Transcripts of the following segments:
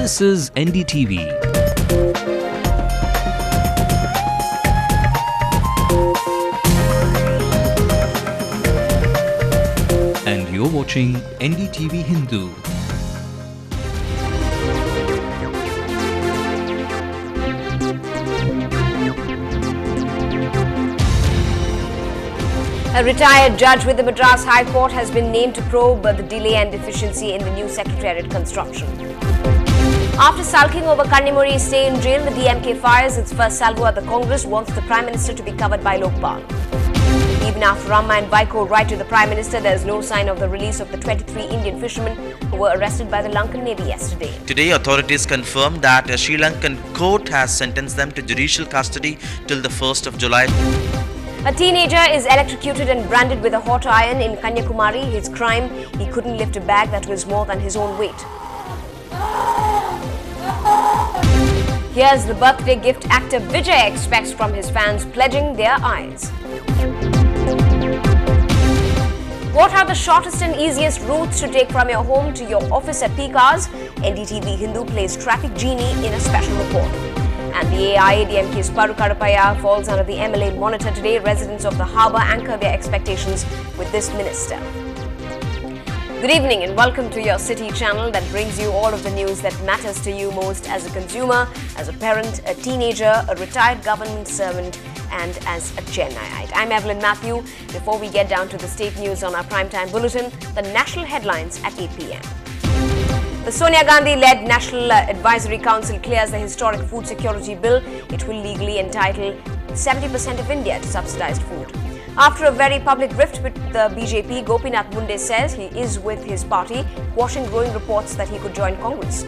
This is NDTV. And you're watching Ndtv-Hindu. A retired judge with the Madras High Court has been named to probe the delay and deficiency in the new Secretariat construction. After sulking over Kannimuri's stay in jail, the DMK fires its first salvo at the Congress, wants the Prime Minister to be covered by Lokpal. Even after Rama and Vaiko write to the Prime Minister, there is no sign of the release of the 23 Indian fishermen who were arrested by the Lankan Navy yesterday. Today, authorities confirmed that a Sri Lankan court has sentenced them to judicial custody till the 1st of July. A teenager is electrocuted and branded with a hot iron in Kanyakumari. His crime: he couldn't lift a bag that was more than his own weight. Here's the birthday gift actor Vijay expects from his fans, pledging their eyes. What are the shortest and easiest routes to take from your home to your office at peak hours? Ndtv-Hindu plays traffic genie in a special report. And the AIADMK's Paru Kadapaya falls under the MLA monitor today. Residents of the harbour anchor their expectations with this minister. Good evening and welcome to your City channel that brings you all of the news that matters to you most as a consumer, as a parent, a teenager, a retired government servant and as a Chennaiite. I'm Evelyn Matthew. Before we get down to the state news on our primetime bulletin, the national headlines at 8 p.m. The Sonia Gandhi-led National Advisory Council clears the historic food security bill. It will legally entitle 70% of India to subsidized food. After a very public rift with the BJP, Gopinath Munde says he is with his party, quashing growing reports that he could join Congress.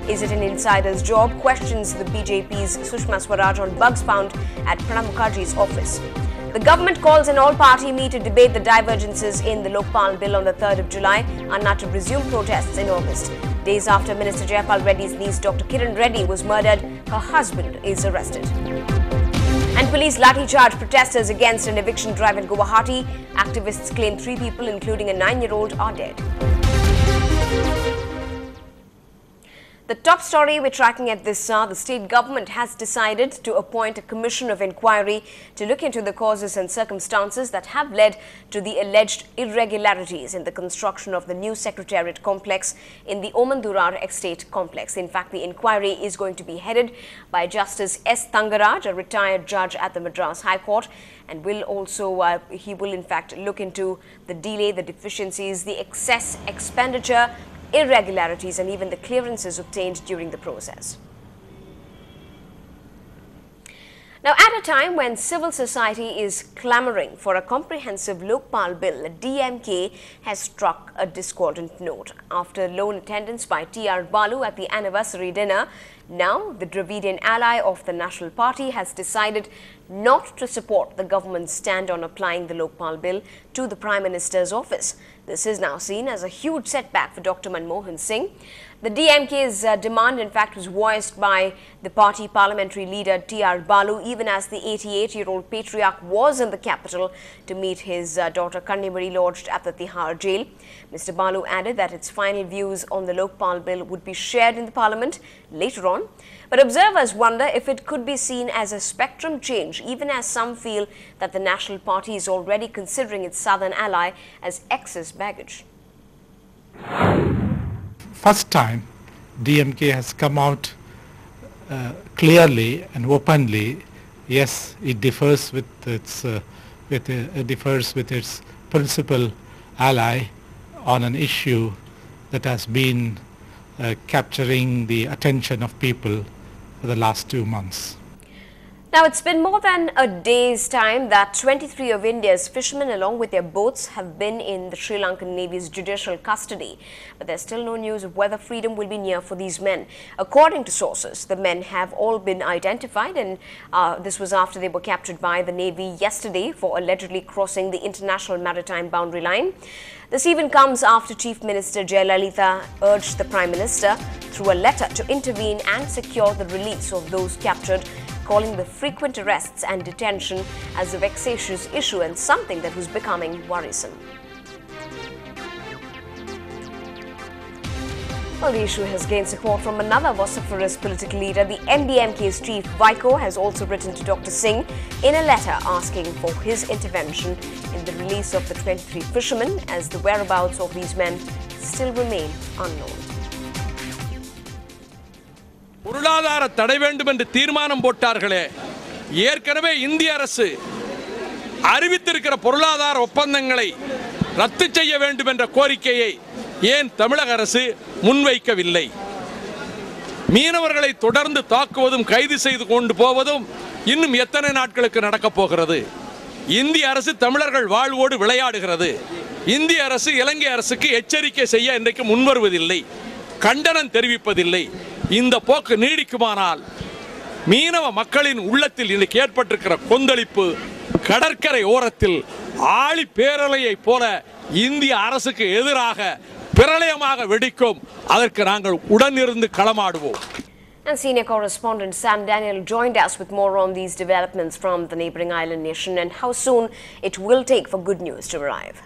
Is it an insider's job? Questions the BJP's Sushma Swaraj on bugs found at Pranab Mukherjee's office. The government calls an all-party meet to debate the divergences in the Lokpal bill on the 3rd of July. Anna to resume protests in August. Days after Minister Jayapal Reddy's niece Dr. Kiran Reddy was murdered, her husband is arrested. And police lathi charge protesters against an eviction drive in Guwahati. Activists claim 3 people, including a 9-year-old, are dead. The top story we're tracking at this hour: the state government has decided to appoint a commission of inquiry to look into the causes and circumstances that have led to the alleged irregularities in the construction of the new Secretariat complex in the Omandurar Estate complex. In fact, the inquiry is going to be headed by Justice S. Thangaraj, a retired judge at the Madras High Court, and will also, he will in fact look into the delay, the deficiencies, the excess expenditure, irregularities and even the clearances obtained during the process. Now, at a time when civil society is clamouring for a comprehensive Lokpal bill, the DMK has struck a discordant note. After lone attendance by T.R. Balu at the anniversary dinner, now the Dravidian ally of the National Party has decided not to support the government's stand on applying the Lokpal bill to the Prime Minister's office. This is now seen as a huge setback for Dr. Manmohan Singh. The DMK's demand, in fact, was voiced by the party parliamentary leader T.R. Balu, even as the 88-year-old patriarch was in the capital to meet his daughter Kannimuri, lodged at the Tihar jail. Mr. Balu added that its final views on the Lokpal bill would be shared in the parliament later on. But observers wonder if it could be seen as a spectrum change, even as some feel that the National Party is already considering its southern ally as excess baggage. First time DMK has come out clearly and openly. Yes, it differs with its principal ally on an issue that has been capturing the attention of people for the last 2 months. Now, it's been more than a day's time that 23 of India's fishermen along with their boats have been in the Sri Lankan Navy's judicial custody. But there's still no news of whether freedom will be near for these men. According to sources, the men have all been identified, and this was after they were captured by the Navy yesterday for allegedly crossing the international maritime boundary line. This even comes after Chief Minister Jayalalitha urged the Prime Minister through a letter to intervene and secure the release of those captured, calling the frequent arrests and detention as a vexatious issue and something that was becoming worrisome. Well, the issue has gained support from another vociferous political leader. The MDMK's chief, Vaiko, has also written to Dr. Singh in a letter asking for his intervention in the release of the 23 fishermen, as the whereabouts of these men still remain unknown. பொருளாதார தடை வேண்டும் என்று தீர்மானம் போட்டார்களே, ஏற்கனவே இந்திய அரசு அறிவித்திருக்கிற பொருளாதார ஒப்பந்தங்களை ரத்து செய்ய வேண்டும் என்ற கோரிக்கையை ஏன் தமிழக அரசு முன்வைக்கவில்லை? மீனவர்களை தொடர்ந்து தாக்குவதும் கைது செய்து கொண்டு போவதும் இன்னும் எத்தனை நாட்களுக்கு நடக்கப் போகிறது? இந்திய அரசு தமிழர்கள் வாழ்வோடு விளையாடுகிறது. இந்திய அரசு இலங்கை அரசுக்கு எச்சரிக்கை செய்ய இன்றைக்கு முன்வருவதில்லை, கண்டனம் தெரிவிப்பதில்லை. இந்த போக்கு நீடிக்குமானால் மீனவ மக்களின் உள்ளத்தில் இன்றைக்கு ஏற்பட்டிருக்கிற கொந்தளிப்பு கடற்கரை ஓரத்தில் ஆழி பேரலையைப் போல இந்திய அரசுக்கு எதிராக பிரளயமாக வெடிக்கும். அதற்கு நாங்கள் உடனிருந்து களமாடுவோம். And senior correspondent Sam Daniel joined us with more on these developments from the neighbouring island nation and how soon it will take for good news to arrive.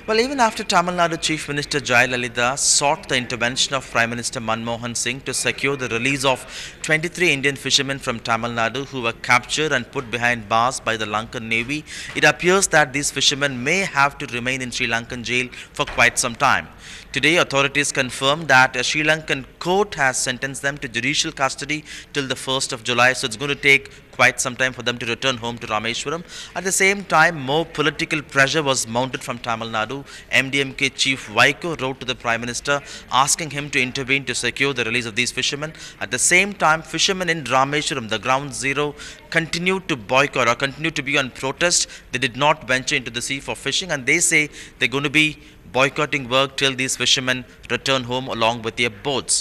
Well, even after Tamil Nadu Chief Minister Jayalalitha sought the intervention of Prime Minister Manmohan Singh to secure the release of 23 Indian fishermen from Tamil Nadu who were captured and put behind bars by the Lankan Navy, it appears that these fishermen may have to remain in Sri Lankan jail for quite some time. Today, authorities confirmed that a Sri Lankan court has sentenced them to judicial custody till the 1st of July. So it's going to take quite some time for them to return home to Rameshwaram. At the same time, more political pressure was mounted from Tamil Nadu. MDMK chief Vaiko wrote to the Prime Minister asking him to intervene to secure the release of these fishermen. At the same time, fishermen in Rameshwaram, the ground zero, continued to boycott or continued to be on protest. They did not venture into the sea for fishing, and they say they're going to be boycotting work till these fishermen return home along with their boats.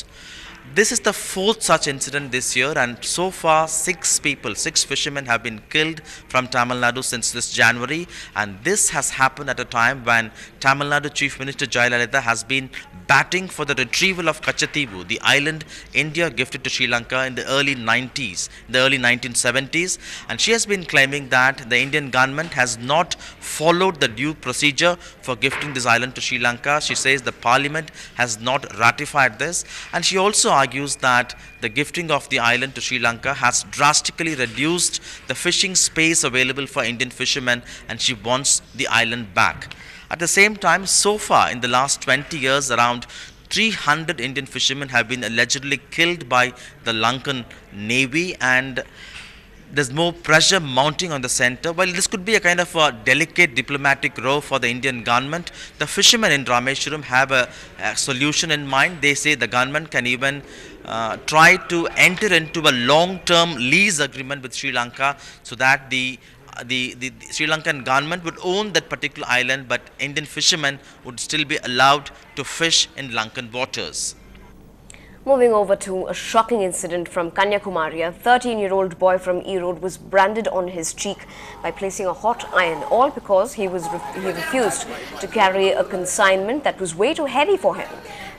This is the fourth such incident this year, and so far 6 fishermen have been killed from Tamil Nadu since this January, and this has happened at a time when Tamil Nadu Chief Minister Jayalalitha has been batting for the retrieval of Kachativu, the island India gifted to Sri Lanka in the early 1970s, and she has been claiming that the Indian government has not followed the due procedure for gifting this island to Sri Lanka. She says the parliament has not ratified this, and she also argues that the gifting of the island to Sri Lanka has drastically reduced the fishing space available for Indian fishermen, and she wants the island back. At the same time, so far in the last 20 years, around 300 Indian fishermen have been allegedly killed by the Lankan Navy, and there's more pressure mounting on the center. While this could be a kind of a delicate diplomatic row for the Indian government, the fishermen in Rameshwaram have a solution in mind. They say the government can even try to enter into a long-term lease agreement with Sri Lanka so that the Sri Lankan government would own that particular island, but Indian fishermen would still be allowed to fish in Lankan waters. Moving over to a shocking incident from Kanyakumari, a 13-year-old boy from Erode was branded on his cheek by placing a hot iron, all because he refused to carry a consignment that was way too heavy for him.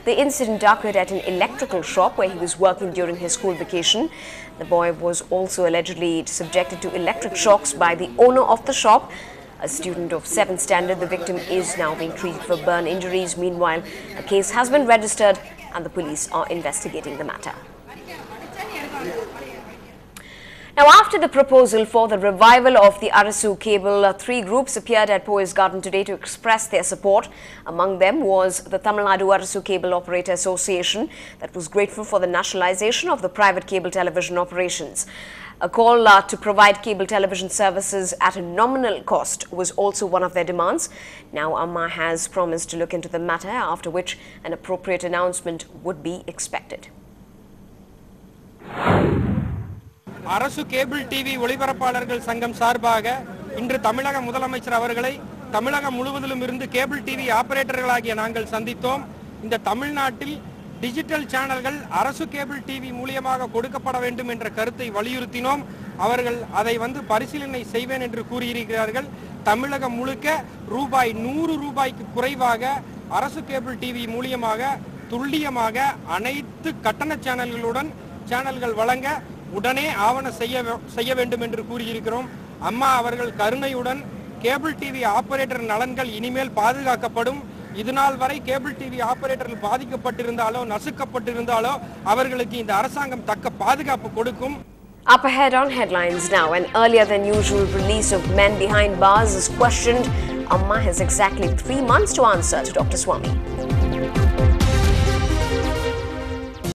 The incident occurred at an electrical shop where he was working during his school vacation. The boy was also allegedly subjected to electric shocks by the owner of the shop, a student of 7th standard. The victim is now being treated for burn injuries. Meanwhile, a case has been registered and the police are investigating the matter. Now, after the proposal for the revival of the Arasu cable, 3 groups appeared at Poise Garden today to express their support. Among them was the Tamil Nadu Arasu Cable Operator Association that was grateful for the nationalization of the private cable television operations. A call to provide cable television services at a nominal cost was also one of their demands. Now, Amma has promised to look into the matter, after which an appropriate announcement would be expected. அரசு cable TV ஒளிபரப்பாளர்கள் சங்கம் சார்பாக இன்று தமிழக முதலமைச்சர் அவர்களை தமிழகம் முழுவதிலும் இருந்து cable TV ஆபரேட்டர்களாகிய நாங்கள் சந்தித்தோம். இந்த தமிழ்நாட்டில் டிஜிட்டல் சேனல்கள் அரசு கேபிள் டிவி மூலமாக கொடுக்கப்பட வேண்டும் என்ற கருத்தை வலியுறுத்தினோம். அவர்கள் அதை பரிசீலனை செய்வேன் என்று கூறியிருக்கிறார்கள். தமிழகம் முழுக்க ரூபாய் 100 குறைவாக அரசு கேபிள் டிவி மூலமாக துல்லியமாக அனைத்து கட்டண சேனல்கள் வழங்க உடனே ஆவண செய்ய வேண்டும் என்று கூறியிருக்கிறோம். அம்மா அவர்கள் கருணையுடன் கேபிள் டிவி ஆபரேட்டர் நலன்கள் இனிமேல் பாதுகாக்கப்படும். இதுநாள் வரை கேபிள் டிவி ஆபரேட்டர்கள் பாதிக்கப்பட்டிருந்தாலோ நசுக்கப்பட்டிருந்தாலோ அவர்களுக்கு இந்த அரசாங்கம் தக்க பாதுகாப்பு கொடுக்கும். Up ahead on headlines now, an earlier than usual release of men behind bars is questioned. Amma has exactly 3 months to answer to Dr. Swami.